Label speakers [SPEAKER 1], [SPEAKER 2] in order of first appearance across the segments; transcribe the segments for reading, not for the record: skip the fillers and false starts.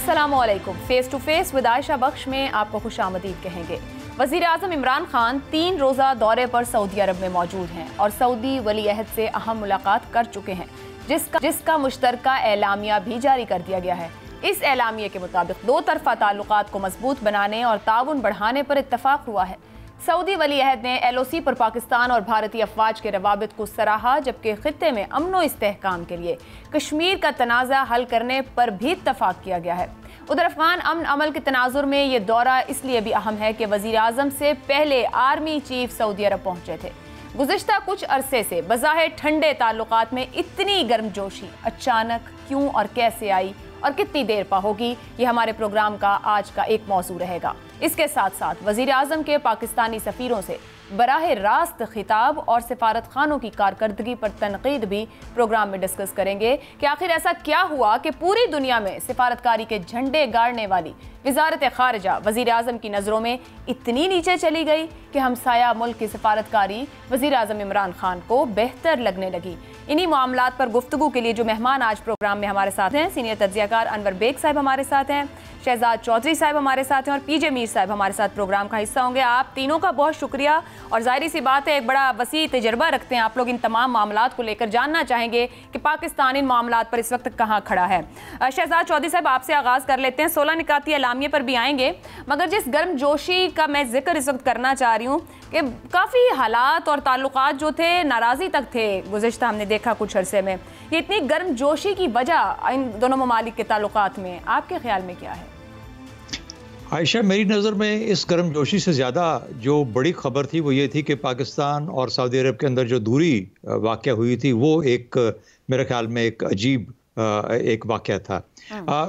[SPEAKER 1] अस्सलामुअलैकुम। Face to face with Ayesha Bakhsh में आपको खुशामदीद कहेंगे। वज़ीर आज़म इमरान खान 3 रोज़ा दौरे पर सऊदी अरब में मौजूद हैं और सऊदी वली अहद से अहम मुलाकात कर चुके हैं, जिसका मुश्तरका एलामिया भी जारी कर दिया गया है। इस एलामिया के मुताबिक दो तरफ़ा ताल्लुकात को मजबूत बनाने और ताउन बढ़ाने पर इत्तफाक हुआ है। सऊदी वली अहद ने LOC पर पाकिस्तान और भारतीय अफवाज के रवाबित को सराहा, जबकि खित्ते में अमन व इस्तेहकाम के लिए कश्मीर का तनाज़ा हल करने पर भी इत्तफाक किया गया है। उधर अफगान अमन अमल के तनाजुर में ये दौरा इसलिए भी अहम है कि वज़ीर आज़म से पहले आर्मी चीफ सऊदी अरब पहुंचे थे। गुज़िश्ता कुछ अरसे से बज़ाहिर ठंडे ताल्लुकात में इतनी गर्मजोशी अचानक क्यों और कैसे आई और कितनी देर पा होगी, ये हमारे प्रोग्राम का आज का एक मौजू रहेगा। इसके साथ साथ वज़ीर आज़म के पाकिस्तानी सफ़ीरों से बराह रास्त खिताब और सिफारत खानों की कारकर्दगी पर तनकीद भी प्रोग्राम में डिस्कस करेंगे कि आखिर ऐसा क्या हुआ कि पूरी दुनिया में सिफारतकारी के झंडे गाड़ने वाली वज़ारत ख़ारिजा वज़ीर आज़म की नज़रों में इतनी नीचे चली गई कि हमसाया मुल्क की सिफारतकारी वज़ीर आज़म इमरान खान को बेहतर लगने लगी। इन्हीं मामलात पर गुफ्तगू के लिए जो मेहमान आज प्रोग्राम में हमारे साथ हैं, सीनियर तज्ज़ियाकार अनवर बेग साहब हमारे साथ हैं, शहजाद चौधरी साहब हमारे साथ हैं और PJ मीर साहब हमारे साथ प्रोग्राम का हिस्सा होंगे। आप तीनों का बहुत शुक्रिया और ज़ाहिर सी बात है एक बड़ा वसी तजर्बा रखते हैं आप लोग इन तमाम मामलात को लेकर, जानना चाहेंगे कि पाकिस्तान इन मामलात पर इस वक्त कहाँ खड़ा है। शहजाद चौधरी साहब आपसे आगाज़ कर लेते हैं। 16 निकाती एलामिया पर भी आएंगे, मगर जिस गर्मजोशी का मैं जिक्र इस वक्त करना चाह रही हूँ कि काफ़ी हालात और ताल्लुकात जो थे नाराज़ी तक थे गुज़िश्ता हमने देखा कुछ अरसे में, ये इतनी गर्मजोशी की वजह इन दोनों ममालिक के ताल्लुकात में आपके ख्याल में क्या है?
[SPEAKER 2] आयशा, मेरी नज़र में इस गर्मजोशी से ज़्यादा जो बड़ी खबर थी वो ये थी कि पाकिस्तान और सऊदी अरब के अंदर जो दूरी वाक़या हुई थी वो एक मेरे ख्याल में एक अजीब एक वाक़या था।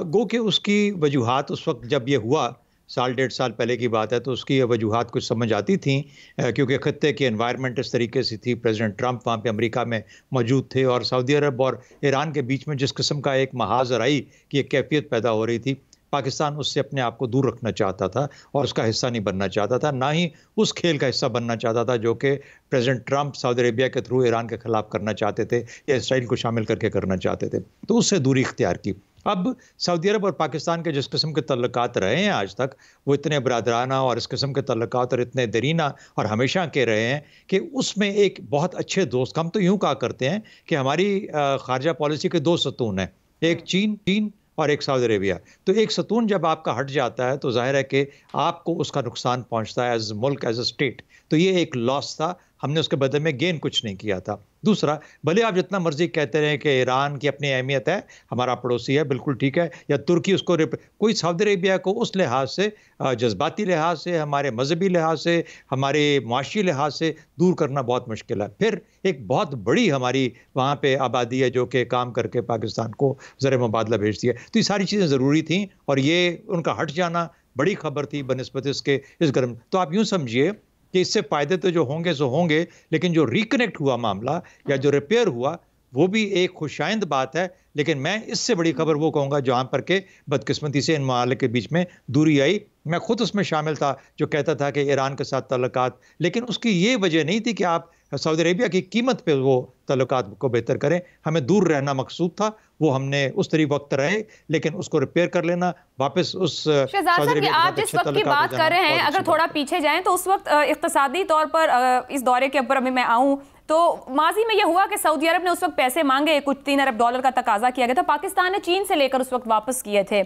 [SPEAKER 2] गो कि उसकी वजूहात उस वक्त जब ये हुआ, 1.5 साल पहले की बात है, तो उसकी वजूहात कुछ समझ आती थी क्योंकि ख़त्ते की एनवायरनमेंट इस तरीके से थी। प्रेसिडेंट ट्रंप वहाँ पे अमेरिका में मौजूद थे और सऊदी अरब और ईरान के बीच में जिस किस्म का एक महाज़र आई कि एक कैफियत पैदा हो रही थी, पाकिस्तान उससे अपने आप को दूर रखना चाहता था और उसका हिस्सा नहीं बनना चाहता था, ना ही उस खेल का हिस्सा बनना चाहता था जो कि प्रेसिडेंट ट्रंप सऊदी अरेबिया के थ्रू ईरान के ख़िलाफ़ करना चाहते थे या इसराइल को शामिल करके करना चाहते थे, तो उससे दूरी इख्तियार की। अब सऊदी अरब और पाकिस्तान के जिस किस्म के तल्लुकात रहे हैं आज तक, वो इतने बरादराना और इस किस्म के तल्लुकात और इतने दरीना और हमेशा के रहे हैं कि उसमें एक बहुत अच्छे दोस्त, हम तो यूँ कहा करते हैं कि हमारी खारजा पॉलिसी के 2 सतून हैं, एक चीन और एक सऊदी अरेबिया। तो एक सतून जब आपका हट जाता है तो जाहिर है कि आपको उसका नुकसान पहुंचता है एज मुल्क, एज अ स्टेट। तो ये एक लॉस था, हमने उसके बदले में गेन कुछ नहीं किया था। दूसरा, भले आप जितना मर्जी कहते रहें कि ईरान की अपनी अहमियत है, हमारा पड़ोसी है, बिल्कुल ठीक है, या तुर्की उसको कोई सऊदी अरेबिया को उस लिहाज से, जज्बाती लिहाज से, हमारे मजहबी लिहाज से, हमारे माशी लिहाज से दूर करना बहुत मुश्किल है। फिर एक बहुत बड़ी हमारी वहाँ पे आबादी है जो कि काम करके पाकिस्तान को ज़र मुबादला भेजती है। तो ये सारी चीज़ें ज़रूरी थी और ये उनका हट जाना बड़ी खबर थी बनिस्बत इसके इस गर्म। तो आप यूँ समझिए कि इससे फ़ायदे तो जो होंगे सो होंगे, लेकिन जो रिकनेक्ट हुआ मामला या जो रिपेयर हुआ वो भी एक खुशाइंद बात है। लेकिन मैं इससे बड़ी खबर वो कहूँगा जहाँ पर के बदकिस्मती से इन मामले के बीच में दूरी आई। मैं खुद उसमें शामिल था जो कहता था कि ईरान के साथ तल्लुकात, लेकिन उसकी ये वजह नहीं थी कि आप सऊदी अरेबिया की कीमत पे वो तल्लुकात को बेहतर करें। हमें दूर रहना मकसूद था, वो हमने उस तरीके वक्त रहे, लेकिन उसको रिपेयर कर लेना वापस उस
[SPEAKER 1] शहजाद साहब, आप जिस वक्त की बात कर रहे हैं, अगर थोड़ा पीछे जाएं तो उस वक्त इक्तिसादी तौर पर इस दौरे के ऊपर अभी मैं आऊँ तो माजी में यह हुआ कि सऊदी अरब ने उस वक्त पैसे मांगे, कुछ $3 अरब का तकाजा किया गया था, पाकिस्तान ने चीन से लेकर उस वक्त वापस किए थे।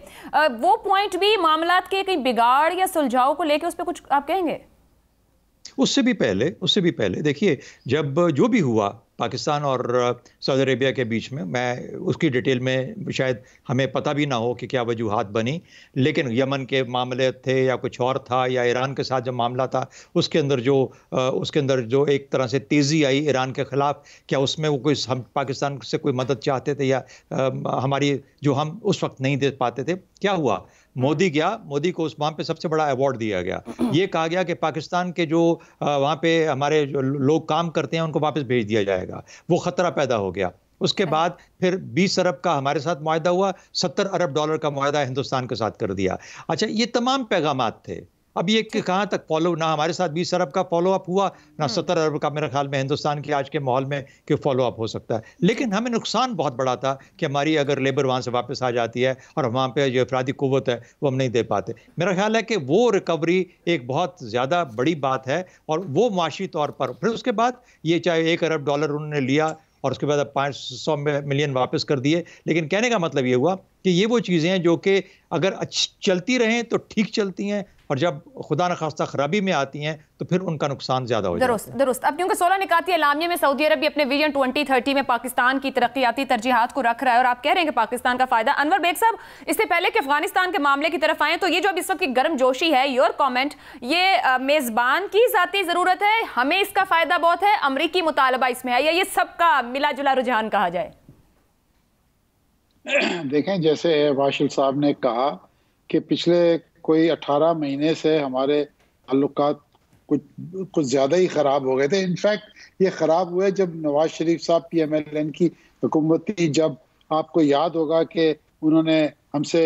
[SPEAKER 1] वो पॉइंट भी मामलात के कहीं बिगाड़ या सुलझाव को लेकर उस पर कुछ आप कहेंगे?
[SPEAKER 2] उससे भी पहले देखिए, जब जो भी हुआ पाकिस्तान और सऊदी अरेबिया के बीच में, मैं उसकी डिटेल में शायद हमें पता भी ना हो कि क्या वजूहात बनी, लेकिन यमन के मामले थे या कुछ और था, या ईरान के साथ जो मामला था उसके अंदर जो एक तरह से तेज़ी आई ईरान के ख़िलाफ़, क्या उसमें वो कोई हम पाकिस्तान से कोई मदद चाहते थे या हमारी जो हम उस वक्त नहीं दे पाते थे? क्या हुआ, मोदी गया, मोदी को उस वहाँ पे सबसे बड़ा अवार्ड दिया गया। ये कहा गया कि पाकिस्तान के जो वहाँ पे हमारे जो लोग काम करते हैं उनको वापस भेज दिया जाएगा। वो ख़तरा पैदा हो गया। उसके बाद फिर 20 अरब का हमारे साथ मुआहदा हुआ, $70 अरब का मुआहदा हिंदुस्तान के साथ कर दिया। अच्छा, ये तमाम पैगामात थे अब ये कि कहाँ तक फॉलो, ना हमारे साथ 20 अरब का फॉलो अप हुआ, ना 70 अरब का मेरे ख्याल में हिंदुस्तान के आज के माहौल में कि फॉलो अप हो सकता है। लेकिन हमें नुकसान बहुत बड़ा था कि हमारी अगर लेबर वहाँ से वापस आ जाती है और वहाँ पे जो अफरादी कुव्वत है वो हम नहीं दे पाते। मेरा ख्याल है कि वो रिकवरी एक बहुत ज़्यादा बड़ी बात है, और वो माशी तौर पर फिर उसके बाद ये चाहे $1 अरब उन्होंने लिया और उसके बाद अब 500 मिलियन वापस कर दिए, लेकिन कहने का मतलब ये हुआ कि ये वो चीज़ें हैं जो कि अगर चलती रहें तो ठीक चलती हैं, और जब खुदा न खास्ता खराबी में आती हैं तो फिर उनका नुकसान ज्यादा हो जाता है।
[SPEAKER 1] दुरुस्त। अब क्योंकि 16 निकाती एलामिया में सऊदी अरब भी अपने विजन 2030 में पाकिस्तान की तरक्याती तरजीहात को रख रहा है और आप कह रहे हैं कि पाकिस्तान का फायदा। अनवर बेग साहब, इससे पहले कि अफगानिस्तान के मामले की तरफ आए, तो ये जो अब इस वक्त की गर्म जोशी है, योर कॉमेंट, ये मेजबान की जाती जरूरत है, हमें इसका फायदा बहुत है, अमरीकी मुतालबा इसमें है, या ये सबका मिला जुला रुझान कहा जाए?
[SPEAKER 3] देखें, जैसे वाशिल साहब ने कहा कि पिछले कोई 18 महीने से हमारे ताल्लुकात कुछ ज़्यादा ही ख़राब हो गए थे। इनफैक्ट ये ख़राब हुए जब नवाज शरीफ साहब PMLN की हुकूमत थी, जब आपको याद होगा कि उन्होंने हमसे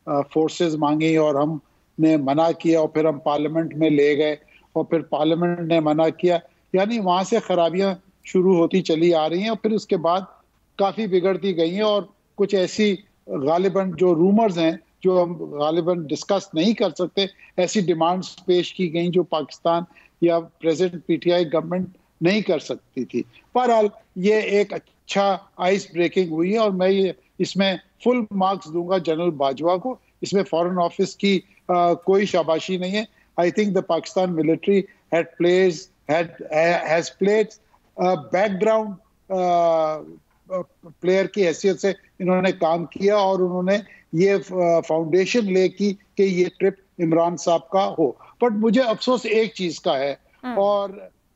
[SPEAKER 3] फोर्सेस मांगी और हमने मना किया, और फिर हम पार्लियामेंट में ले गए और फिर पार्लियामेंट ने मना किया। यानी वहाँ से खराबियाँ शुरू होती चली आ रही हैं और फिर उसके बाद काफ़ी बिगड़ती गई हैं, और कुछ ऐसी गालिबन जो रूमर्स हैं जो हम गालिबन डिस्कस नहीं कर सकते, ऐसी डिमांड्स पेश की गई जो पाकिस्तान या प्रेजेंट PTI गवर्नमेंट नहीं कर सकती थी। बहरहाल ये एक अच्छा आइस ब्रेकिंग हुई है और मैं ये इसमें फुल मार्क्स दूंगा जनरल बाजवा को। इसमें फॉरेन ऑफिस की कोई शाबाशी नहीं है। I think the Pakistan military has played background player की हैसियत से इन्होंने काम किया और उन्होंने ये फाउंडेशन ले की कि ये ट्रिप इमरान साहब का हो। बट मुझे अफसोस एक चीज का है, और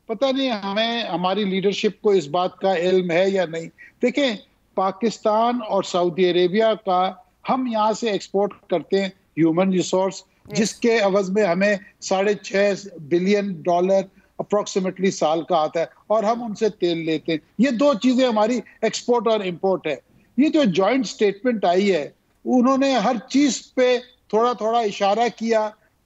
[SPEAKER 3] पता नहीं हमें हमारी लीडरशिप को इस बात का इल्म है या नहीं। देखें, पाकिस्तान और सऊदी अरेबिया का हम यहाँ से एक्सपोर्ट करते हैं ह्यूमन रिसोर्स, जिसके अवज में हमें $6.5 बिलियन अप्रोक्सीमेटली साल का आता है, और हम उनसे तेल लेते हैं। ये दो चीजें हमारी एक्सपोर्ट और इंपोर्ट है। ये जो जॉइंट स्टेटमेंट आई है, उन्होंने हर चीज पे थोड़ा थोड़ा इशारा किया,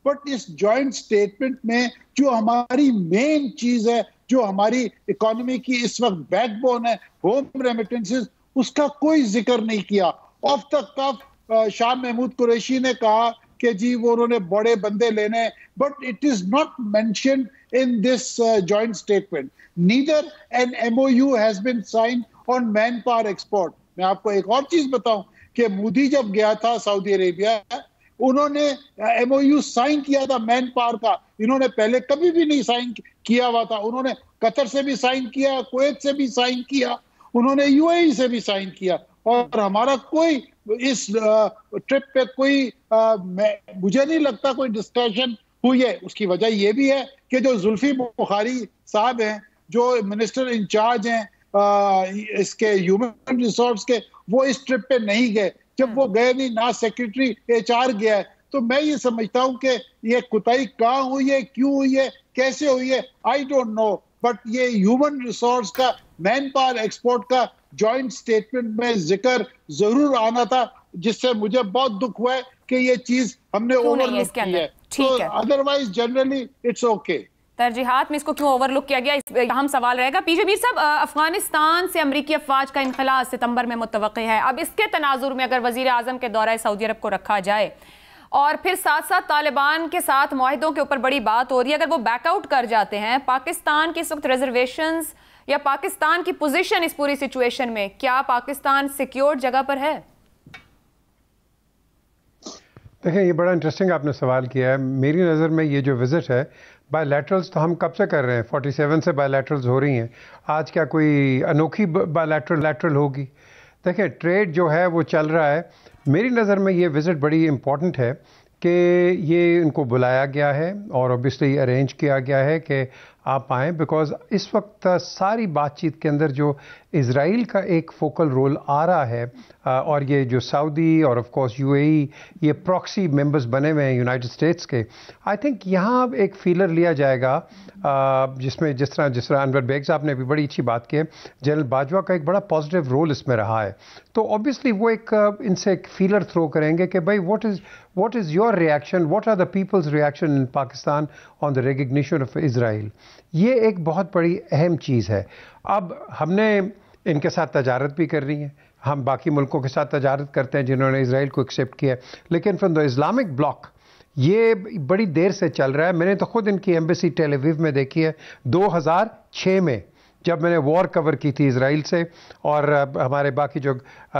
[SPEAKER 3] बट इस जॉइंट स्टेटमेंट में जो हमारी मेन चीज है, जो हमारी इकोनॉमी की इस वक्त बैकबोन है, होम रेमिटेंसेस, उसका कोई जिक्र नहीं किया। ऑफ द कफ शाह महमूद कुरैशी ने कहा कि जी वो उन्होंने बड़े बंदे लेने, but it is not mentioned in this joint statement. Neither an MOU has been signed on manpower export. मैं आपको एक और चीज बताऊं कि मोदी जब गया था सऊदी अरेबिया, उन्होंने MOU साइन किया था मैन पावर का। इन्होंने पहले कभी भी नहीं साइन किया हुआ था। उन्होंने कतर से भी साइन किया, कुवैत से भी साइन किया, उन्होंने UAE से भी साइन किया, और हमारा कोई इस ट्रिप पे कोई मुझे नहीं लगता कोई डिस्कशन हुई है। उसकी वजह यह भी है कि जो जुल्फी बुखारी साहब हैं, जो मिनिस्टर इंचार्ज हैं इसके ह्यूमन रिसोर्स के, वो इस ट्रिप पे नहीं गए। जब वो गए नहीं, ना सेक्रेटरी HR गया है, तो मैं ये समझता हूं कि ये कुताही कहाँ हुई है, क्यों हुई है, कैसे हुई है, आई डोंट नो। बट ये ह्यूमन रिसोर्स का, मैन पावर एक्सपोर्ट का जॉइंट स्टेटमेंट में जिक्र जरूर आना था, जिससे मुझे बहुत दुख हुआ है कि ये चीज हमने ओवरलुक की है।
[SPEAKER 1] ठीक है,
[SPEAKER 3] अदरवाइज जनरली इट्स ओके।
[SPEAKER 1] तरजीहात में इसको क्यों ओवरलुक किया गया, इस अहम सवाल रहेगा। पीछे मीर साहब, अफगानिस्तान से अमरीकी अफवाज का इनखला सितंबर में मुतवक्की है। अब इसके तनाजुर में अगर वजीर आजम के दौरे सऊदी अरब को रखा जाए और फिर साथ साथ तालिबान के साथ मुआहिदों के ऊपर बड़ी बात हो रही है, अगर वो बैकआउट कर जाते हैं, पाकिस्तान की इस वक्त रिजर्वेशंस या पाकिस्तान की पोजीशन इस पूरी सिचुएशन में, क्या पाकिस्तान सिक्योर जगह पर है?
[SPEAKER 4] देखिए, ये बड़ा इंटरेस्टिंग आपने सवाल किया है। मेरी नज़र में ये जो विज़िट है, बायलैटरल्स तो हम कब से कर रहे हैं, 47 से बायलैटरल्स हो रही हैं। आज क्या कोई अनोखी बायलैटरल होगी? देखिए, ट्रेड जो है वो चल रहा है। मेरी नज़र में ये विज़िट बड़ी इम्पॉर्टेंट है कि ये इनको बुलाया गया है और ऑब्वियसली अरेंज किया गया है कि आप आएँ, बिकॉज इस वक्त सारी बातचीत के अंदर जो इज़राइल का एक फोकल रोल आ रहा है, और ये जो सऊदी और ऑफ कोर्स यूएई ये प्रॉक्सी मेंबर्स बने हुए हैं यूनाइटेड स्टेट्स के, आई थिंक यहाँ एक फीलर लिया जाएगा, जिसमें जिस तरह अनवर बेग साहब ने भी बड़ी अच्छी बात की है, जनरल बाजवा का एक बड़ा पॉजिटिव रोल इसमें रहा है, तो ऑब्वियसली वो एक इनसे एक फीलर थ्रो करेंगे कि भाई what is your reaction, what are the peoples reaction in Pakistan on the recognition of Israel. ये एक बहुत बड़ी अहम चीज़ है। अब हमने इनके साथ तजारत भी कर रही है, हम बाकी मुल्कों के साथ तजारत करते हैं जिन्होंने इज़राइल को एक्सेप्ट किया है, लेकिन फ्रॉम द इस्लामिक ब्लॉक ये बड़ी देर से चल रहा है। मैंने तो खुद इनकी एम्बेसी टेल अवीव में देखी है 2006 में, जब मैंने वॉर कवर की थी इज़राइल से, और हमारे बाकी जो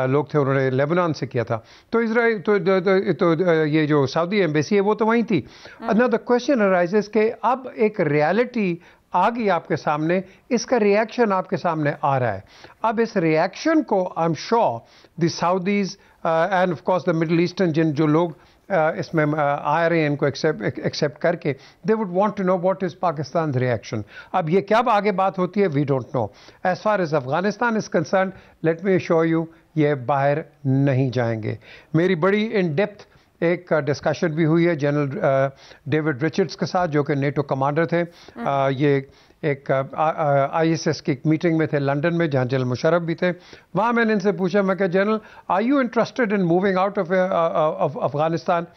[SPEAKER 4] लोग थे उन्होंने लेबनान से किया था, तो इज़राइल तो ये जो सऊदी एम्बेसी है वो तो वहीं थी। नाउ द क्वेश्चन अराइजेस के अब एक रियलिटी आ गई आपके सामने, इसका रिएक्शन आपके सामने आ रहा है। अब इस रिएक्शन को I am sure the Saudis and of course the Middle Eastern जो लोग इसमें आ रहे हैं, इनको एक्सेप्ट करके, they would want to know what is Pakistan reaction. अब ये कब आगे बात होती है we don't know. As far as Afghanistan is concern, let me show you, ये बाहर नहीं जाएंगे। मेरी बड़ी इन डेप्थ एक डिस्कशन भी हुई है जनरल डेविड रिचर्ड्स के साथ, जो कि नेटो कमांडर थे। ये एक ISS की मीटिंग में थे लंदन में, जहाँ जनरल मुशर्रफ भी थे। वहाँ मैंने इनसे पूछा, मैं कहा general are you interested in moving out of Afghanistan?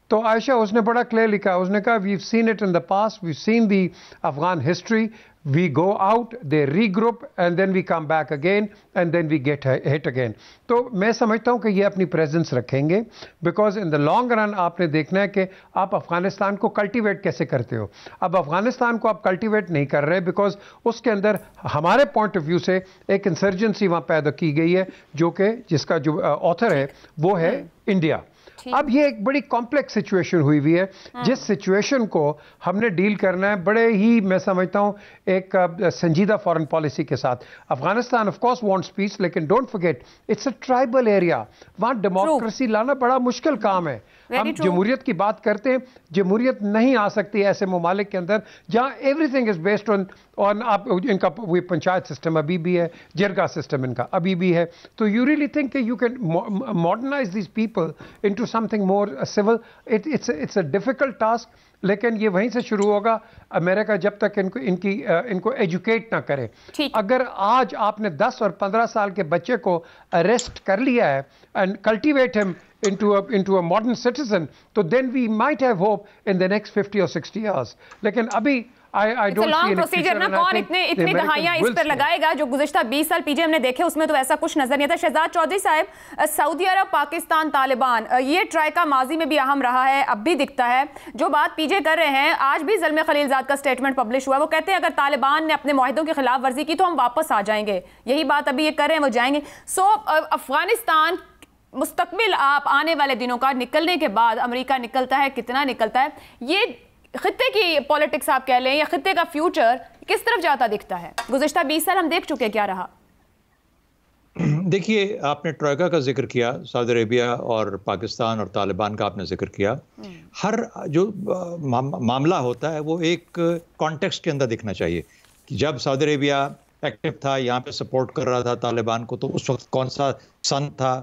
[SPEAKER 4] तो आयशा उसने बड़ा क्लियरली कहा, उसने कहा we seen it in the past, we seen the Afghan history, we go out, they regroup and then we come back again and then we get hit again। तो मैं समझता हूँ कि ये अपनी प्रेजेंस रखेंगे, because in the long run आपने देखना है कि आप अफगानिस्तान को कल्टीवेट कैसे करते हो। अब अफगानिस्तान को आप कल्टीवेट नहीं कर रहे, बिकॉज उसके अंदर हमारे पॉइंट ऑफ व्यू से एक इंसर्जेंसी वहाँ पैदा की गई है, जो कि जिसका जो ऑथर है वो है इंडिया। अब ये एक बड़ी कॉम्प्लेक्स सिचुएशन हुई हुई है, जिस सिचुएशन को हमने डील करना है बड़े ही, मैं समझता हूँ, एक संजीदा फॉरेन पॉलिसी के साथ। Afghanistan of course wants peace, लेकिन don't forget it's a tribal area, वहाँ डेमोक्रेसी लाना बड़ा मुश्किल काम है। हम जमहूरियत की बात करते हैं, जमहूरियत नहीं आ सकती ऐसे ममालिक के अंदर जहाँ एवरीथिंग इज बेस्ड ऑन आप इनका वो पंचायत सिस्टम अभी भी है, जिरगा सिस्टम इनका अभी भी है। तो you really think you can modernise these people into something more civil? It's a difficult task, लेकिन ये वहीं से शुरू होगा। अमेरिका जब तक इनको एजुकेट ना करे, अगर आज आपने 10 और 15 साल के बच्चे को अरेस्ट कर लिया है and cultivate him into a modern citizen, so then we might have hope in the next 50 or 60 years। लेकिन अभी I don't see any
[SPEAKER 1] procedure ना, कौन इतनी दहाइयां इस पर लगाएगा? जो गुज़िश्ता 20 साल पीजे हमने देखे उसमें तो ऐसा कुछ नजर नहीं आता। शहजाद चौधरी साहब, सऊदी अरब, पाकिस्तान, तालिबान, ये ट्राइका माजी में भी अहम रहा है, अब भी दिखता है। जो बात पीजे कर रहे हैं, आज भी ज़ल्मे खलीलजाद का स्टेटमेंट पब्लिश हुआ, वो कहते हैं अगर तालिबान ने अपने मुआहिदों की खिलाफ वर्जी की तो हम वापस आ जाएंगे। यही बात अभी ये कर रहे हैं, वो जाएंगे। सो अफगानिस्तान मुस्तकबिल आप आने वाले दिनों का, निकलने के बाद अमेरिका निकलता है, कितना निकलता है, ये खित्ते की पॉलिटिक्स आप कह लें या खित्ते का फ्यूचर किस तरफ जाता दिखता है? गुज़िश्ता 20 साल हम देख चुके, क्या रहा?
[SPEAKER 2] देखिए, आपने ट्रोइका का जिक्र किया, सऊदी अरेबिया और पाकिस्तान और तालिबान का आपने जिक्र किया। हर जो मामला होता है वो एक कॉन्टेक्स्ट के अंदर दिखना चाहिए कि जब सऊदी अरेबिया एक्टिव था, यहाँ पे सपोर्ट कर रहा था तालिबान को, तो उस वक्त कौन सा सन था,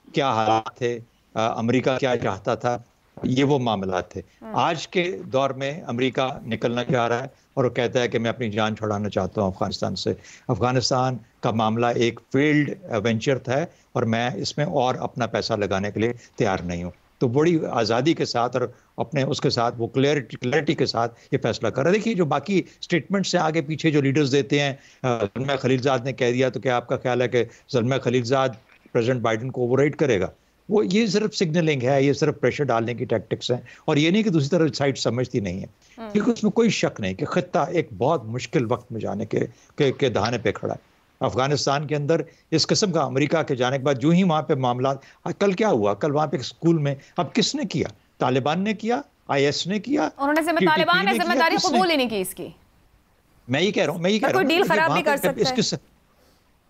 [SPEAKER 2] क्या हालात थे, अमेरिका क्या चाहता था, ये वो मामला थे। आज के दौर में अमेरिका निकलना चाह रहा है और वो कहता है कि मैं अपनी जान छुड़ाना चाहता हूँ अफगानिस्तान से। अफगानिस्तान का मामला एक फेल्ड वेंचर था और मैं इसमें और अपना पैसा लगाने के लिए तैयार नहीं हूँ। तो बड़ी आज़ादी के साथ और अपने उसके साथ वो क्लैरिटी के साथ ये फैसला कर रहा है। देखिए, जो बाकी स्टेटमेंट से आगे पीछे जो लीडर्स देते हैं, ज़ल्मा खलीलजाद ने कह दिया, तो क्या आपका ख्याल है कि ज़ल्मा खलीलजाद प्रेसिडेंट बाइडेन को ओवरराइड करेगा? वो ये सिर्फ सिग्नलिंग है, ये सिर्फ प्रेशर डालने की टैक्टिक्स हैं, और ये नहीं कि दूसरी तरफ साइड समझती नहीं है, क्योंकि उसमें कोई शक नहीं कि खित्ता एक बहुत मुश्किल वक्त में जाने के दहाने पे खड़ा है। अफगानिस्तान के अंदर इस किस्म का अमेरिका के जाने के बाद जो ही वहाँ पे मामला, कल क्या हुआ, कल वहाँ पे स्कूल में, अब किसने किया? तालिबान ने किया, IS ने किया,
[SPEAKER 1] तालिबान ने जिम्मेदारी कबूल ही नहीं की इसकी।
[SPEAKER 2] मैं ये कह रहा हूँ,
[SPEAKER 1] डील खराब भी कर सकता है।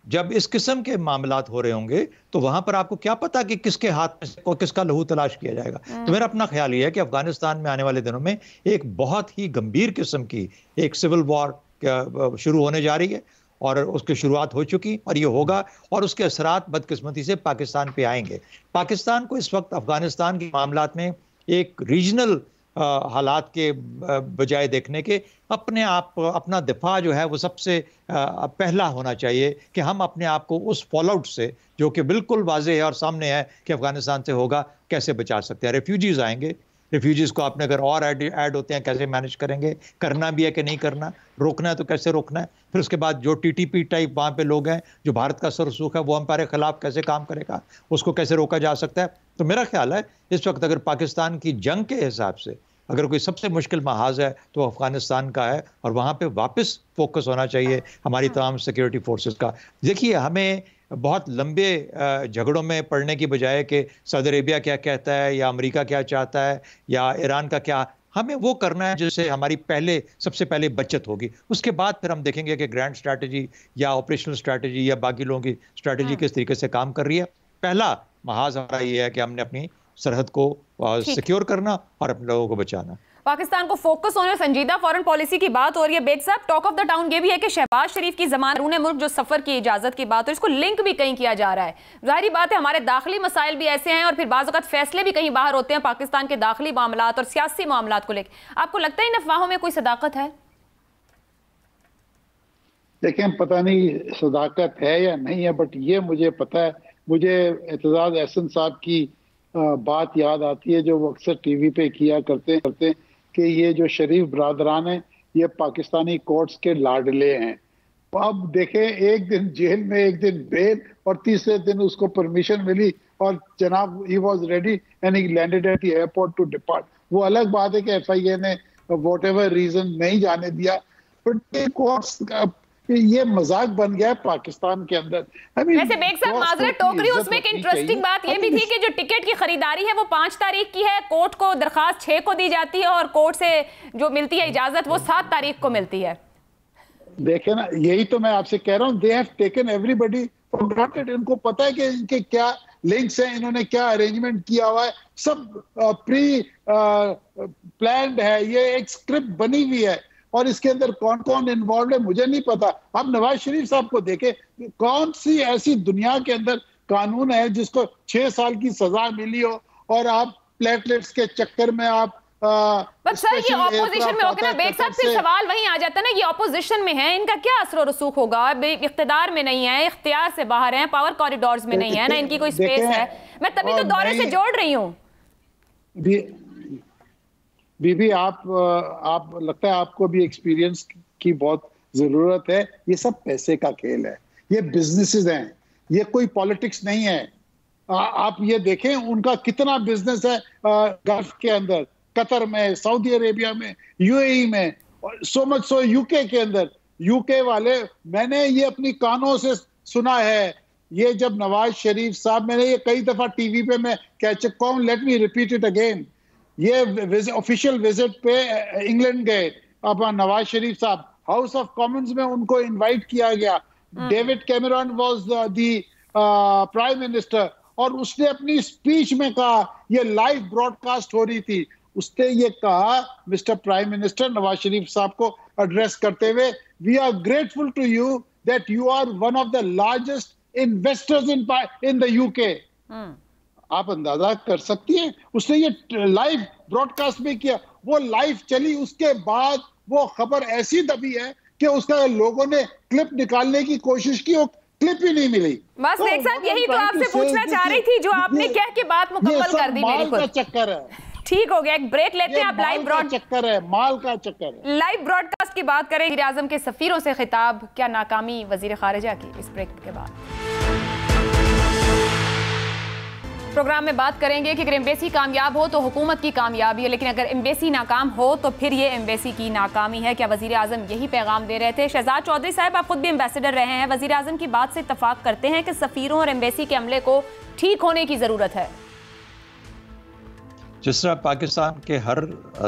[SPEAKER 2] जब इस किस्म के मामलात हो रहे होंगे तो वहां पर आपको क्या पता कि किसके हाथ में को किसका लहू तलाश किया जाएगा। तो मेरा अपना ख्याल ये है कि अफगानिस्तान में आने वाले दिनों में एक बहुत ही गंभीर किस्म की एक सिविल वॉर शुरू होने जा रही है और उसकी शुरुआत हो चुकी और ये होगा और उसके असरात बदकिस्मती से पाकिस्तान पे आएंगे। पाकिस्तान को इस वक्त अफगानिस्तान के मामलात में एक रीजनल हालात के बजाय देखने के अपने आप अपना दिफा जो है वो सबसे पहला होना चाहिए कि हम अपने आप को उस फॉलआउट से जो कि बिल्कुल वाज़ेह है और सामने है कि अफगानिस्तान से होगा कैसे बचा सकते हैं। रेफ्यूजीज आएंगे, रेफ्यूजीज को आपने अगर और ऐड होते हैं कैसे मैनेज करेंगे, करना भी है कि नहीं करना, रोकना है तो कैसे रोकना है। फिर उसके बाद जो टीटीपी टाइप वहाँ पे लोग हैं जो भारत का सरसूख है वो हमारे खिलाफ कैसे काम करेगा, उसको कैसे रोका जा सकता है। तो मेरा ख्याल है इस वक्त अगर पाकिस्तान की जंग के हिसाब से अगर कोई सबसे मुश्किल महाज है तो अफगानिस्तान का है और वहाँ पे वापस फोकस होना चाहिए हमारी तमाम सिक्योरिटी फोर्सेस का। देखिए हमें बहुत लंबे झगड़ों में पड़ने की बजाय कि सऊदी अरेबिया क्या कहता है या अमेरिका क्या चाहता है या ईरान का क्या, हमें वो करना है जिससे हमारी सबसे पहले बचत होगी। उसके बाद फिर हम देखेंगे कि ग्रैंड स्ट्रैटेजी या ऑपरेशनल स्ट्रैटेजी या बाकी लोगों की स्ट्रैटेजी किस तरीके से काम कर रही है। पहला महाज हमारा ये है कि हमने अपनी सरहद को सिक्योर करना और अपने लोगों को बचाना।
[SPEAKER 1] पाकिस्तान को फोकस होने संजीदा फॉरेन पॉलिसी की बात हो रही है। बेग साहब, टॉक ऑफ द टाउन ये भी है कि शहबाज शरीफ की जमानत मुल्क जो सफर की इजाजत की बात हो, इसको लिंक भी कहीं किया जा रहा है। जाहिर बात है हमारे दाखिली मसाइल भी ऐसे हैं और फिर बाज़ वक़्त फैसले भी कहीं बाहर होते हैं पाकिस्तान के दाखिली मामलात और सियासी मामलात को लेकर। आपको लगता है इन अफवाहों में कोई सदाकत है?
[SPEAKER 3] देखिए पता नहीं सदाकत है या नहीं है, बट ये मुझे पता है, मुझे एतजाज एहसन साहब की बात याद आती है जो वो अक्सर टीवी पे किया करते कि ये जो शरीफ बरादरान हैं ये पाकिस्तानी कोर्ट्स के लाडले हैं। अब देखें, एक दिन जेल में, एक दिन बेल और तीसरे दिन उसको परमिशन मिली और जनाब he was ready and he landed at the airport to depart. वो अलग बात है कि एफआईए ने व्हाटएवर रीजन नहीं जाने दिया, बट कोर्ट्स ये मजाक बन गया है पाकिस्तान के अंदर।
[SPEAKER 1] वैसे बेग साहब माजरत टोकरी, उसमें एक इंटरेस्टिंग बात ये भी थी कि जो टिकट की खरीदारी है वो 5 तारीख की है, कोर्ट को दरखास्त 6 को दी जाती है और कोर्ट से जो मिलती है इजाजत वो 7 तारीख को मिलती है।
[SPEAKER 3] देखे ना, यही तो मैं आपसे कह रहा हूँ, they have taken everybody for granted. इनको पता है कि इनके क्या लिंक्स हैं, इन्होंने क्या अरेंजमेंट किया हुआ है, सब प्री प्लान्ड है, ये एक स्क्रिप्ट बनी हुई है और इसके अंदर कौन कौन इन्वॉल्व है मुझे नहीं पता। अब नवाज शरीफ साहब को देखे, कौन सी ऐसी दुनिया के अंदर कानून है जिसको 6 साल की सजा मिली हो और आप प्लेटलेट्स के चक्कर में आप
[SPEAKER 1] सर ये ऑपोजिशन में होकर ना बेग साहब, फिर सवाल वहीं आ जाता है ना, ये ऑपोजिशन में है, इनका क्या असर और रसूख होगा? इख्तियार में नहीं है, इख्तियार से बाहर है, पावर कॉरिडोर्स में नहीं है ना, इनकी कोई स्पेस है। मैं तभी तो दौरे से जोड़ रही हूँ।
[SPEAKER 3] बीबी आप लगता है आपको भी एक्सपीरियंस की बहुत जरूरत है। ये सब पैसे का खेल है, ये बिजनेसेस हैं, ये कोई पॉलिटिक्स नहीं है। आप ये देखें उनका कितना बिजनेस है गल्फ के अंदर, कतर में, सऊदी अरेबिया में, यूएई में, और सो मच सो यूके के अंदर। यूके वाले, मैंने ये अपनी कानों से सुना है, ये जब नवाज शरीफ साहब, मैंने ये कई दफा टीवी पे मैं कह चुका हूं, let me repeat it again, ये ऑफिशियल विजिट पे इंग्लैंड गए अब नवाज शरीफ साहब, हाउस ऑफ कॉमन्स में उनको इनवाइट किया गया, David Cameron was the prime minister, और उसने अपनी स्पीच में कहा, ये लाइव ब्रॉडकास्ट हो रही थी, उसने ये कहा mister prime minister Nawaz Sharif साहब को एड्रेस करते हुए, we are grateful to you that you are one of the largest investors in the UK. आप अंदाजा कर सकती हैं, उसने ये लाइव ब्रॉडकास्ट में किया, वो लाइव चली, उसके बाद वो खबर ऐसी दबी है कि उसका लोगों ने क्लिप निकालने की कोशिश की, वो क्लिप ही नहीं मिली।
[SPEAKER 1] बस एक साथ यही तो आपसे पूछना चाह रही थी जो आपने कह के बात मुकम्मल कर दी मेरी खुद।
[SPEAKER 3] चक्कर है,
[SPEAKER 1] ठीक हो गया, एक ब्रेक लेते हैं। आप लाइव
[SPEAKER 3] चक्कर है, माल का चक्कर है।
[SPEAKER 1] लाइव ब्रॉडकास्ट की बात करें, वज़ीर आज़म के सफीरों से खिताब, क्या नाकामी वज़ीर ख़ारिजा की? इस ब्रेक के बाद प्रोग्राम में बात करेंगे कि अगर एम्बेसी कामयाब हो तो हुकूमत की कामयाबी है, लेकिन अगर एम्बेसी नाकाम हो तो फिर ये एम्बेसी की नाकामी है। क्या वज़ीर आज़म यही पैगाम दे रहे थे? शहजाद चौधरी साहब, आप खुद भी एम्बेसडर रहे हैं, वज़ीर आज़म की बात से इत्तफाक करते हैं कि सफ़ीरों और एम्बेसी के अमले को ठीक होने की ज़रूरत है?
[SPEAKER 2] जिस तरह पाकिस्तान के हर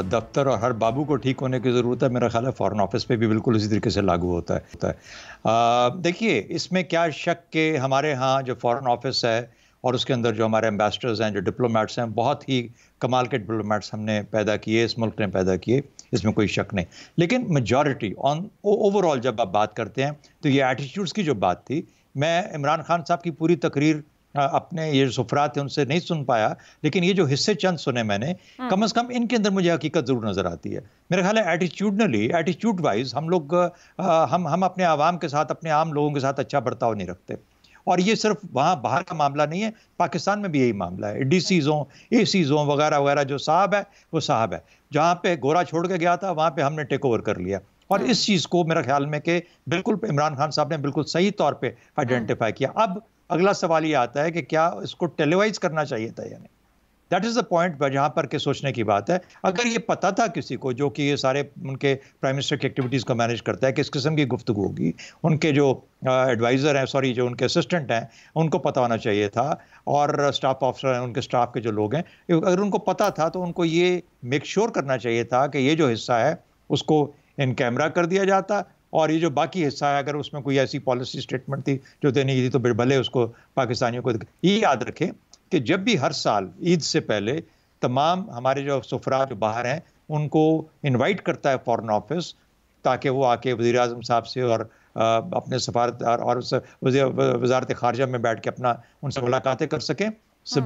[SPEAKER 2] दफ्तर और हर बाबू को ठीक होने की ज़रूरत है, मेरा ख्याल है फॉरेन ऑफिस पे भी बिल्कुल इसी तरीके से लागू होता है। देखिए, इसमें क्या शक कि हमारे यहाँ जो फॉरेन ऑफिस है और उसके अंदर जो हमारे एम्बेसडर्स हैं, जो डिप्लोमेट्स हैं, बहुत ही कमाल के डिप्लोमेट्स हमने पैदा किए, इस मुल्क ने पैदा किए, इसमें कोई शक नहीं। लेकिन मेजॉरिटी ऑन ओवरऑल जब आप बात करते हैं तो ये एटीट्यूड्स की जो बात थी, मैं इमरान खान साहब की पूरी तकरीर अपने ये सुफरात थे उनसे नहीं सुन पाया, लेकिन ये जो हिस्से चंद सुने मैंने, कम से कम इनके अंदर मुझे हकीकत जरूर नजर आती है। मेरा ख्याल है एटीट्यूडनली, एटीट्यूड वाइज हम लोग हम अपने आवाम के साथ, अपने आम लोगों के साथ अच्छा बर्ताव नहीं रखते। और ये सिर्फ वहाँ बाहर का मामला नहीं है, पाकिस्तान में भी यही मामला है। डीसीज़ हों, एसीज़ हों, वगैरह वगैरह, जो साहब है वो साहब है। जहाँ पे गोरा छोड़ के गया था वहाँ पे हमने टेक ओवर कर लिया। और इस चीज़ को मेरा ख्याल में कि बिल्कुल इमरान खान साहब ने बिल्कुल सही तौर पे आइडेंटिफाई किया। अब अगला सवाल ये आता है कि क्या इसको टेलीवाइज करना चाहिए था या नहीं। दैट इज़ द पॉइंट जहाँ पर के सोचने की बात है। अगर ये पता था किसी को जो कि ये सारे उनके प्राइम मिनिस्टर की एक्टिविटीज़ को मैनेज करता है कि इस किस्म की गुफ्तगू होगी, उनके जो एडवाइज़र हैं, सॉरी जो उनके असिस्टेंट हैं, उनको पता होना चाहिए था, और स्टाफ ऑफिसर हैं, उनके स्टाफ के जो लोग हैं, अगर उनको पता था तो उनको ये मेक श्योर करना चाहिए था कि ये जो हिस्सा है उसको इन कैमरा कर दिया जाता, और ये जो बाकी हिस्सा है अगर उसमें कोई ऐसी पॉलिसी स्टेटमेंट थी जो देनी थी तो भले उसको पाकिस्तानियों को। ये याद रखें कि जब भी हर साल ईद से पहले तमाम हमारे जो सुफरा जो बाहर हैं उनको इनवाइट करता है फॉरेन ऑफिस, ताकि वो आके वज़ीर आज़म साहब से और अपने सफारत और वज़ारत ख़ारजा में बैठ के अपना उनसे मुलाकातें कर सकें,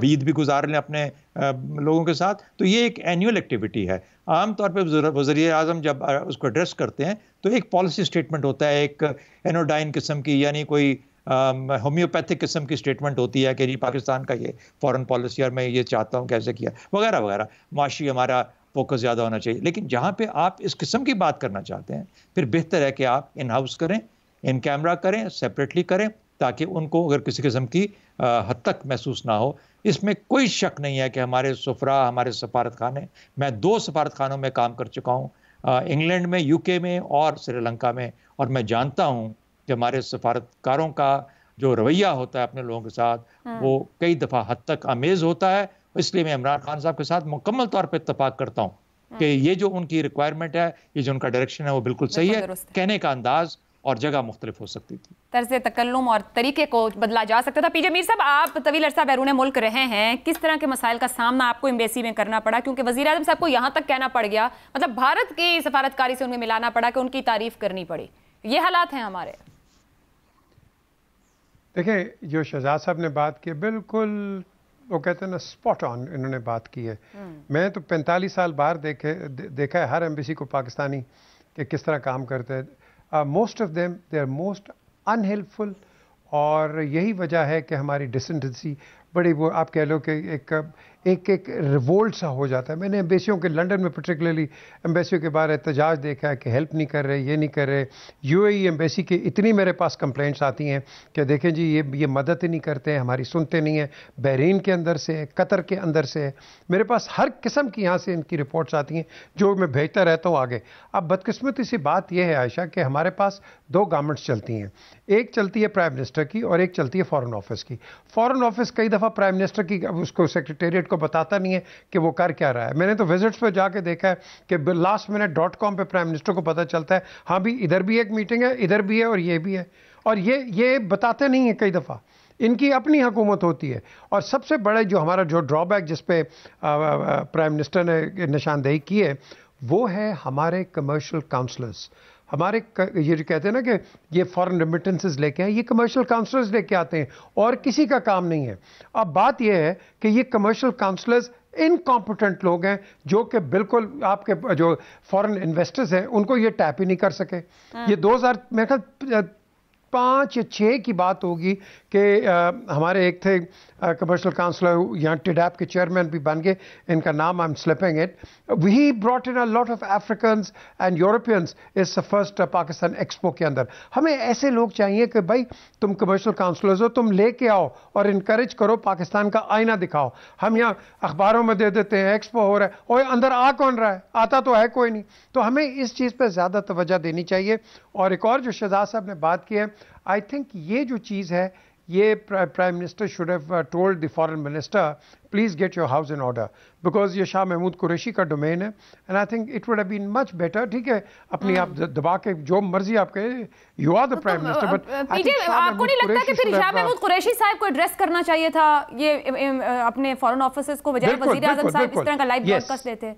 [SPEAKER 2] ईद भी गुजार लें अपने लोगों के साथ। तो ये एक एनुअल एक्टिविटी है। आमतौर पर वज़ीर आज़म जब उसको एड्रेस करते हैं तो एक पॉलिसी स्टेटमेंट होता है, एक एनोडाइन किस्म की, यानी कोई होम्योपैथिक किस्म की स्टेटमेंट होती है कि जी पाकिस्तान का ये फॉरेन पॉलिसी और मैं ये चाहता हूँ कैसे किया, वगैरह वगैरह। माशी हमारा फोकस ज़्यादा होना चाहिए। लेकिन जहाँ पे आप इस किस्म की बात करना चाहते हैं, फिर बेहतर है कि आप इन हाउस करें, इन कैमरा करें, सेपरेटली करें, ताकि उनको अगर किसी किस्म की हद तक महसूस ना हो। इसमें कोई शक नहीं है कि हमारे सुफरा, हमारे सफारत खाने, मैं 2 सफारत खानों में काम कर चुका हूँ, इंग्लैंड में, यूके में और श्रीलंका में, और मैं जानता हूँ कि हमारे सफारतकारों का जो रवैया होता है अपने लोगों के साथ वो कई दफ़ा हद तक अमेज़ होता है। इसलिए मैं इमरान खान साहब के साथ मुकम्मल तौर पे इत्तेफाक करता हूँ कि ये जो उनकी रिक्वायरमेंट है, ये जो उनका डायरेक्शन है वो बिल्कुल सही है। कहने का अंदाज और जगह मुख्तलिफ हो सकती थी,
[SPEAKER 1] तर्ज़ तकल्लुम और तरीके को बदला जा सकता था। पीजे मीर साहब, आप तवील अरसा बैरून मुल्क रहे हैं, किस तरह के मसाइल का सामना आपको एम्बेसी में करना पड़ा? क्योंकि वज़ीर आज़म साहब को यहाँ तक कहना पड़ गया, मतलब भारत की सफारतकारी से उनमें मिलाना पड़ा कि उनकी तारीफ करनी पड़ी। ये हालात हैं हमारे।
[SPEAKER 4] देखिए, जो शहजाद साहब ने बात की बिल्कुल वो कहते हैं ना, स्पॉट ऑन इन्होंने बात की है। मैं तो 45 साल बाहर देखा है हर एम्बेसी को पाकिस्तानी कि किस तरह काम करते हैं। Most of them they are most unhelpful, और यही वजह है कि हमारी डिसेंडेंसी बड़ी, वो आप कह लो कि एक रिवोल्ट सा हो जाता है। मैंने एम्बेसियों के, लंदन में पर्टिकुलरली एम्बेसियों के बारे एहतजाज देखा है कि हेल्प नहीं कर रहे, ये नहीं कर रहे। यूएई एम्बेसी की इतनी मेरे पास कंप्लेंट्स आती हैं कि देखें जी ये मदद ही नहीं करते हैं, हमारी सुनते नहीं हैं। बहरीन के अंदर से, कतर के अंदर से, मेरे पास हर किस्म की यहाँ से इनकी रिपोर्ट्स आती हैं जो मैं भेजता रहता हूँ आगे। अब बदकिस्मती सी बात यह है आयशा कि हमारे पास 2 गवर्नमेंट्स चलती हैं, एक चलती है प्राइम मिनिस्टर की और एक चलती है फॉरेन ऑफिस की। फॉरेन ऑफिस कई दफ़ा प्राइम मिनिस्टर की उसको सेक्रेटेरिएट को बताता नहीं है कि वो कर क्या रहा है। मैंने तो विजिट्स पे जाके देखा है कि lastminute.com पे प्राइम मिनिस्टर को पता चलता है, हाँ भी इधर भी एक मीटिंग है, इधर भी है और ये भी है, और ये बताते नहीं है। कई दफ़ा इनकी अपनी हुकूमत होती है। और सबसे बड़ा जो हमारा जो ड्रॉबैक जिस पे प्राइम मिनिस्टर ने निशानदेही की है वो है हमारे कमर्शियल काउंसलर्स। हमारे ये जो कहते हैं ना कि ये फॉरेन रेमिटेंसेस लेके आए, ये कमर्शियल काउंसलर्स लेके आते हैं और किसी का काम नहीं है। अब बात ये है कि ये कमर्शियल काउंसलर्स इनकॉम्पिटेंट लोग हैं जो कि बिल्कुल आपके जो फॉरेन इन्वेस्टर्स हैं उनको ये टैप ही नहीं कर सके। ये 2000 मेरे ख्याल 5 या 6 की बात होगी कि हमारे एक थे कमर्शियल काउंसलर, यहाँ टिडैप के चेयरमैन भी बन गए, इनका नाम I am slipping it. He brought in a lot of Africans and Europeans इस फर्स्ट पाकिस्तान एक्सपो के अंदर। हमें ऐसे लोग चाहिए कि भाई तुम कमर्शियल काउंसलर्स हो, तुम लेके आओ और इनकरेज करो, पाकिस्तान का आईना दिखाओ। हम यहाँ अखबारों में दे देते हैं एक्सपो हो रहा है, और अंदर आ कौन रहा है? आता तो है कोई नहीं। तो हमें इस चीज़ पर ज़्यादा तवज्जो देनी चाहिए। और एक और जो शहजाद साहब ने बात की है, आई थिंक ये जो चीज़ है ये prime minister should have told the foreign minister please get your house in order, because ये शाह महमूद कुरैशी का डोमेन है, and I think it would have been much better. ठीक है, अपनी आप दबा के जो मर्जी आप कहें, you are the prime minister, but
[SPEAKER 1] आपको नहीं लगता कि फिर शाह महमूद कुरैशी साहब को एड्रेस करना चाहिए था ये अपने फॉरेन ऑफिसर्स को, बजाय वजीर आजम साहब इस तरह का लाइव ब्रॉडकास्ट देते?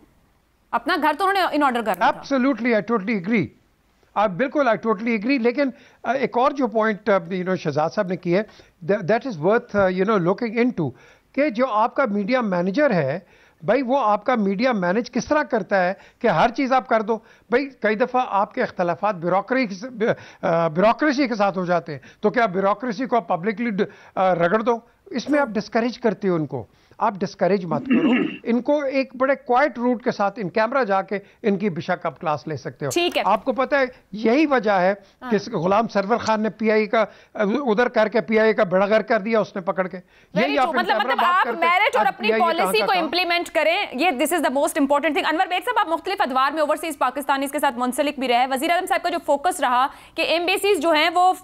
[SPEAKER 1] अपना घर तो उन्होंने इन ऑर्डर करना था।
[SPEAKER 4] एब्सोल्युटली, आई टोटली एग्री, बिल्कुल आई टोटली एग्री। लेकिन एक और जो पॉइंट शहजाद साहब ने की है, that is worth looking into, कि जो आपका मीडिया मैनेजर है भाई, वो आपका मीडिया मैनेज किस तरह करता है कि हर चीज़ आप कर दो। भाई कई दफ़ा आपके इख्तलाफात ब्यूरोक्रेसी के साथ हो जाते हैं, तो क्या ब्यूरोक्रेसी को आप पब्लिकली रगड़ दो? इसमें आप डिस्करेज करते हो उनको, आप डिस्करेज मत करो इनको। एक बड़े क्वाइट रूट के साथ इन कैमरा जाके इनकी बेशक आप क्लास ले सकते हो।
[SPEAKER 1] ठीक है,
[SPEAKER 4] आपको पता है यही वजह है कि गुलाम सरवर खान ने पीआई का उधर करके पीआई का बड़ा कर दिया उसने पकड़ के। यही
[SPEAKER 1] मतलब आप मेरिट और अपनी पॉलिसी को इंप्लीमेंट करें, ये this is the most important thing. Anwar Baig साहब, आप मुख्तलिफ अदवार में ओवरसीज पाकिस्तानीज के साथ मुंसलिक भी रहे। वजीर आज़म साहब का जो फोकस रहा कि एम्बेसीज जो हैं वो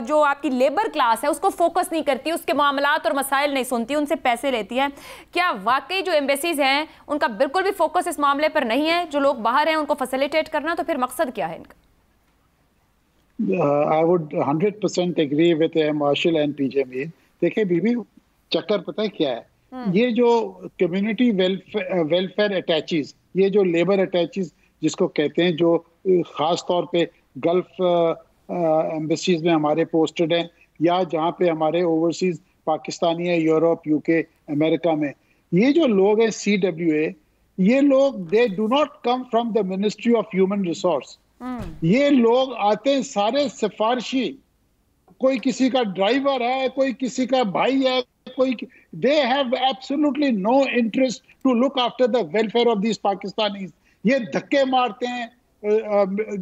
[SPEAKER 1] जो आपकी लेबर क्लास है उसको फोकस नहीं करती, उसके मामलात और मसाइल नहीं सुनती, उनसे पैसे लेती है। क्या वाकई जो एम्बेसीज हैं उनका बिल्कुल भी फोकस इस मामले पर नहीं है? जो लोग बाहर हैं उनको फैसिलिटेट करना, तो फिर मकसद क्या है इनका?
[SPEAKER 3] I would 100% agree with Marshall and PJ Mir. देखिए बीबी, चक्कर पता है क्या है? ये जो कम्युनिटी वेलफेयर अटैचीज, ये जो लेबर अटैचीज जिसको कहते हैं, जो खास तौर पे गल्फ एम्बेसीज में हमारे पोस्टेड हैं, या जहाँ पे हमारे ओवरसीज पाकिस्तानी है, यूरोप, यूके, अमेरिका में, ये जो लोग हैं CWA, ये लोग they do not come from the ministry of human resource. ये लोग आते हैं सारे सिफारशी, कोई किसी का ड्राइवर है, कोई किसी का भाई है, कोई, they have absolutely no interest to look after the welfare of this Pakistanis. ये धक्के मारते हैं,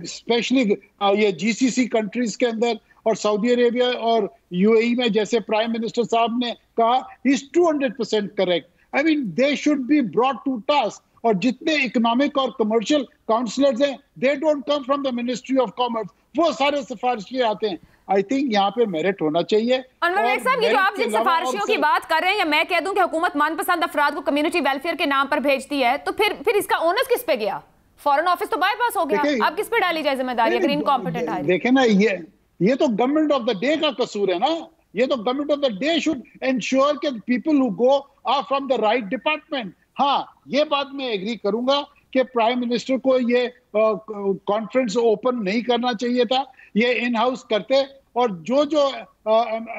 [SPEAKER 3] स्पेशली ये GCC कंट्रीज के अंदर और सऊदी अरेबिया और UAE में, जैसे प्राइम मिनिस्टर साहब ने कहा, he is 200% correct. I mean they should be brought to task. और जितने इकोनॉमिक और कमर्शियल काउंसलर्स हैं, they don't come from the ministry of commerce, वो सारे सिफारिशी आते हैं। आई थिंक यहाँ पे मेरिट होना चाहिए।
[SPEAKER 1] अनवर बेग साहब, ये जो आप जिन सिफारिशियों की बात कर रहे हैं, या मैं कह दूं कि हुकूमत मनपसंद अफराद को कम्युनिटी वेलफेयर के नाम पर भेजती है, तो फिर इसका ओनस किस पे गया? फॉरेन ऑफिस तो बाईपास हो गया, अब किस पे डाली जाए जिम्मेदारी अगर इनकॉम्पिटेंट है?
[SPEAKER 3] देखे ना, ये तो गवर्नमेंट ऑफ द डे का कसूर है ना। ये तो government of the day should ensure कि people who go are from the right department. हाँ, ये बात मैं एग्री करूंगा कि प्राइम मिनिस्टर को ये कॉन्फ्रेंस ओपन नहीं करना चाहिए था, ये इन हाउस करते, और जो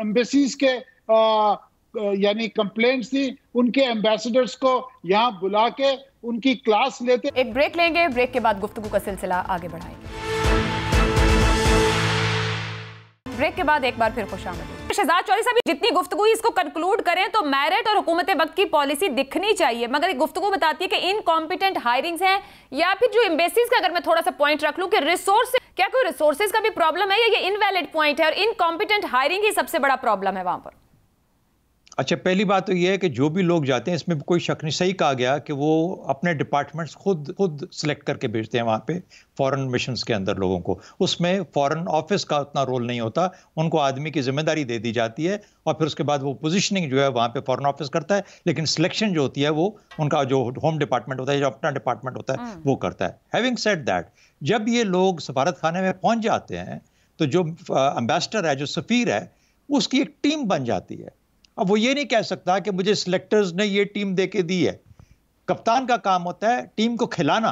[SPEAKER 3] एम्बेसीज के यानी कंप्लेंट्स थी, उनके एम्बेसडर्स को यहाँ बुला के उनकी क्लास लेते।
[SPEAKER 1] एक ब्रेक लेंगे, ब्रेक के बाद गुफ्तगू का सिलसिला आगे बढ़ाएंगे। ब्रेक के बाद एक बार फिर खुशामदीद। शहजाद चौधरी साहब, जितनी गुफ्तगू इसको कंक्लूड करें तो मेरिट और हुकूमत वक्त की पॉलिसी दिखनी चाहिए, मगर एक गुफ्तगू बताती है कि इनकॉम्पिटेंट हायरिंग्स हैं, या फिर जो एम्बेसीज का अगर मैं थोड़ा सा पॉइंट रख लूं कि रिसोर्स, क्या कोई रिसोर्सेज का भी प्रॉब्लम है, या ये इनवैलिड पॉइंट है और इनकॉम्पिटेंट हायरिंग ही सबसे बड़ा प्रॉब्लम है वहां पर?
[SPEAKER 2] अच्छा, पहली बात तो ये है कि जो भी लोग जाते हैं, इसमें कोई शक नहीं, सही कहा गया कि वो अपने डिपार्टमेंट्स खुद सिलेक्ट करके भेजते हैं वहाँ पे फॉरेन मिशंस के अंदर लोगों को। उसमें फॉरेन ऑफिस का उतना रोल नहीं होता, उनको आदमी की जिम्मेदारी दे दी जाती है और फिर उसके बाद वो पोजीशनिंग जो है वहाँ पे फॉरेन ऑफिस करता है, लेकिन सिलेक्शन जो होती है वो उनका जो होम डिपार्टमेंट होता है, जो अपना डिपार्टमेंट होता है वो करता है। हैविंग सेड दैट, जब ये लोग सफारत खाने में पहुँच जाते हैं तो जो एम्बेसडर है, जो सफ़ीर है, उसकी एक टीम बन जाती है। अब वो ये नहीं कह सकता कि मुझे सिलेक्टर्स ने ये टीम दे के दी है। कप्तान का काम होता है टीम को खिलाना।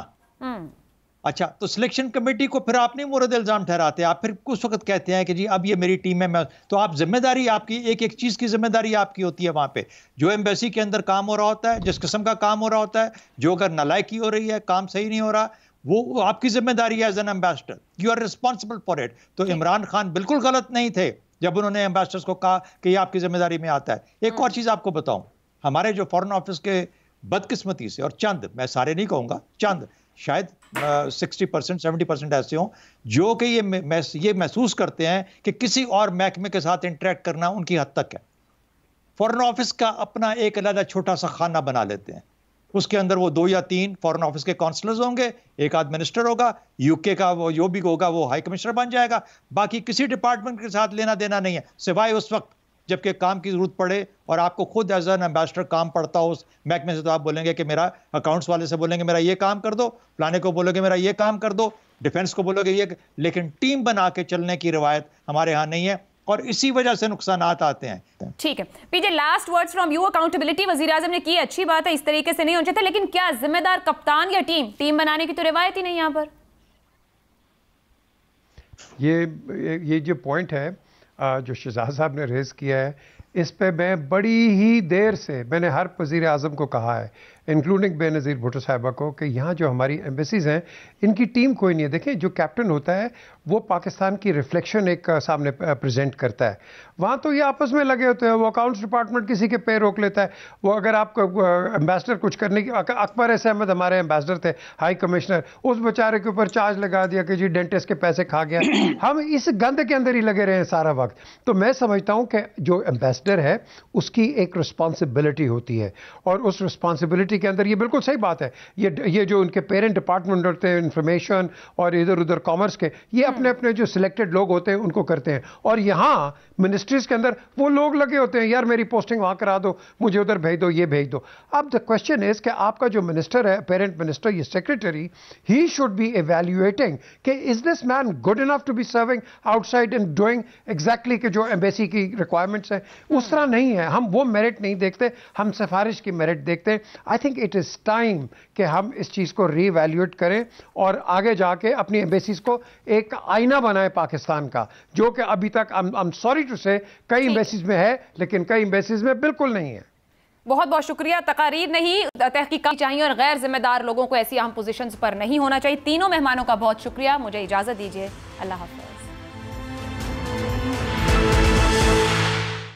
[SPEAKER 2] अच्छा, तो सिलेक्शन कमेटी को फिर आप नहीं मुरद इल्जाम ठहराते, आप फिर उस वक्त कहते हैं कि जी अब ये मेरी टीम है, मैं, तो आप जिम्मेदारी आपकी, एक एक चीज़ की जिम्मेदारी आपकी होती है वहाँ पे। जो एम्बेसी के अंदर काम हो रहा होता है, जिस किस्म का काम हो रहा होता है, जो अगर नालायकी हो रही है, काम सही नहीं हो रहा, वो आपकी जिम्मेदारी है as an ambassador, you are responsible for it. तो इमरान खान बिल्कुल गलत नहीं थे जब उन्होंने एम्बेसडर्स को कहा कि ये आपकी जिम्मेदारी में आता है। एक और चीज़ आपको बताऊं, हमारे जो फॉरेन ऑफिस के बदकिस्मती से, और चंद, मैं सारे नहीं कहूँगा, चंद शायद 60% 70% ऐसे हों जो कि ये महसूस करते हैं कि किसी और महकमे के साथ इंटरेक्ट करना उनकी हद तक है। फॉरेन ऑफिस का अपना एक अलग छोटा सा खाना बना लेते हैं, उसके अंदर वो 2 या 3 फॉरेन ऑफिस के काउंसलर्स होंगे, एक आध मिनिस्टर होगा, यूके का वो जो भी होगा वो हाई कमिश्नर बन जाएगा, बाकी किसी डिपार्टमेंट के साथ लेना देना नहीं है, सिवाय उस वक्त जबकि काम की जरूरत पड़े और आपको खुद एज एन एम्बेसडर काम पड़ता हो उस महकमे से, तो आप बोलेंगे कि मेरा अकाउंट्स वाले से बोलेंगे मेरा ये काम कर दो, फलाने को बोलोगे मेरा ये काम कर दो, डिफेंस को बोलोगे ये, लेकिन टीम बना के चलने की रिवायत हमारे यहाँ नहीं है और इसी वजह से नुकसानात आते हैं।
[SPEAKER 1] ठीक है PJ, last words from you. Accountability वजीर आजम ने की, अच्छी बात है, इस तरीके से नहीं होना चाहिए, लेकिन क्या जिम्मेदार कप्तान या टीम बनाने की तो रिवायत ही नहीं यहाँ पर।
[SPEAKER 4] ये जो पॉइंट है जो शहजाद साहब ने रेज किया है, इस पे मैं बड़ी ही देर से मैंने हर वज़ीर आज़म को कहा है, इंक्लूडिंग बेनज़ीर भुट्टो साहिबा को, कि यहाँ जो हमारी एम्बेसीज़ हैं इनकी टीम कोई नहीं है। देखें, जो कैप्टन होता है वो पाकिस्तान की रिफ्लेक्शन एक सामने प्रेजेंट करता है। वहाँ तो ये आपस में लगे होते हैं, वो अकाउंट्स डिपार्टमेंट किसी के पैर रोक लेता है। वो अगर आपको एम्बेसडर कुछ करने की, अकबर एस अहमद हमारे एम्बेसडर थे, हाई कमिश्नर, उस बेचारे के ऊपर चार्ज लगा दिया कि जी डेंटिस्ट के पैसे खा गया। हम इस गंद के अंदर ही लगे रहे हैं सारा वक्त। तो मैं समझता हूँ कि जो एम्बेसडर है उसकी एक रिस्पॉन्सिबिलिटी होती है, और उस रिस्पॉन्सिबिलिटी के अंदर ये बिल्कुल सही बात है, ये जो उनके पेरेंट डिपार्टमेंट होते हैं इंफॉर्मेशन और इधर उधर कॉमर्स के, ये अपने अपने जो सिलेक्टेड लोग होते हैं उनको करते हैं। और यहाँ मिनिस्ट्रीज के अंदर वो लोग लगे होते हैं, यार मेरी पोस्टिंग वहाँ करा दो, मुझे उधर भेज दो, ये भेज दो। अब द क्वेश्चन इज कि आपका जो मिनिस्टर है, पेरेंट मिनिस्टर, ये secretary, he should be evaluating कि is this man good enough to be serving outside and doing exactly कि जो एम्बेसी की रिक्वायरमेंट्स है। उस तरह नहीं है, हम वो मेरिट नहीं देखते, हम सिफारिश की मेरिट देखते हैं। आई थिंक इट इज़ टाइम कि हम इस चीज़ को रीवैल्यूएट करें और आगे जाके अपनी एम्बेसीज को एक आईना बनाए पाकिस्तान का, जो कि अभी तक आई एम सॉरी टू से कई एम्बेसीज में है, लेकिन कई एम्बेसीज में बिल्कुल नहीं है।
[SPEAKER 1] बहुत बहुत शुक्रिया। तकारीर नहीं, तहकीकात चाहिए और गैर जिम्मेदार लोगों को ऐसी अहम पोजीशंस पर नहीं होना चाहिए। तीनों मेहमानों का बहुत शुक्रिया। मुझे इजाजत दीजिए, अल्लाह हाफ़िज़।